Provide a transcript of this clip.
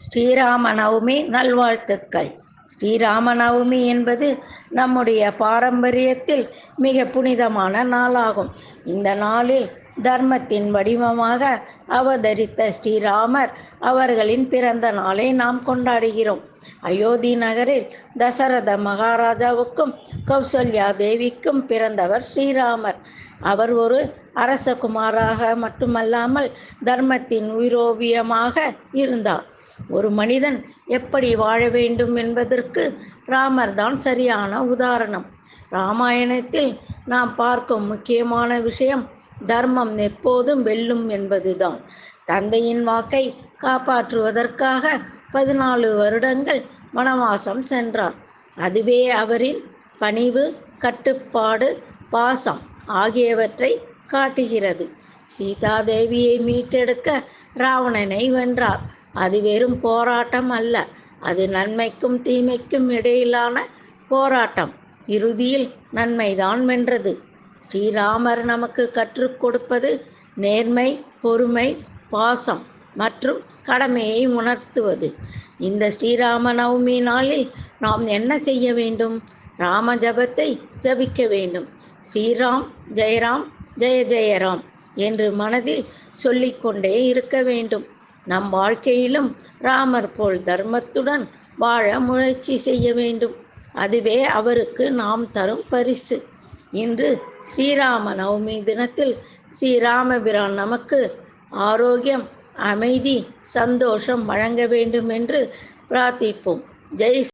ஸ்ரீராம நவமி நல்வாழ்த்துக்கள். ஸ்ரீராம நவமி என்பது நம்முடைய பாரம்பரியத்தில் மிக புனிதமான நாளாகும். இந்த நாளில் தர்மத்தின் வடிவமாக அவதரித்த ஸ்ரீராமர் அவர்களின் பிறந்த நாளை நாம் கொண்டாடுகிறோம். அயோத்தி நகரில் தசரத மகாராஜாவுக்கும் கௌசல்யா தேவிக்கும் பிறந்தவர் ஸ்ரீராமர். அவர் ஒரு அரசகுமாராக மட்டுமல்லாமல் தர்மத்தின் உயிரோவியமாக இருந்தார். ஒரு மனிதன் எப்படி வாழ வேண்டும் என்பதற்கு ராமர் தான் சரியான உதாரணம். ராமாயணத்தில் நாம் பார்க்கும் முக்கியமான விஷயம் தர்மம் எப்போதும் வெல்லும் என்பதுதான். தந்தையின் வாக்கை காப்பாற்றுவதற்காக 14 வருடங்கள் வனவாசம் சென்றார். அதுவே அவரின் பணிவு, கட்டுப்பாடு, பாசம் ஆகியவற்றை காட்டுகிறது. சீதாதேவியை மீட்டெடுக்க ராவணனை வென்றார். அது வெறும் போராட்டம் அல்ல, அது நன்மைக்கும் தீமைக்கும் இடையிலான போராட்டம். இறுதியில் நன்மைதான் வென்றது. ஸ்ரீராமர் நமக்கு கற்றுக் கொடுப்பது நேர்மை, பொறுமை, பாசம் மற்றும் கடமையை உணர்த்துவது. இந்த ஸ்ரீராம நவமி நாளில் நாம் என்ன செய்ய வேண்டும்? ராம ஜபத்தை ஜபிக்க வேண்டும். ஸ்ரீராம் ஜெயராம் ஜெய ஜெயராம் என்று மனதில் சொல்லிக்கொண்டே இருக்க வேண்டும். நம் வாழ்க்கையிலும் ராமர் போல் தர்மத்துடன் வாழ முயற்சி செய்ய வேண்டும். அதுவே அவருக்கு நாம் தரும் பரிசு. இன்று ஸ்ரீராம நவமி தினத்தில் ஸ்ரீராமபிரான் நமக்கு ஆரோக்கியம், அமைதி, சந்தோஷம் வழங்க வேண்டும் என்று பிரார்த்திப்போம். ஜெய்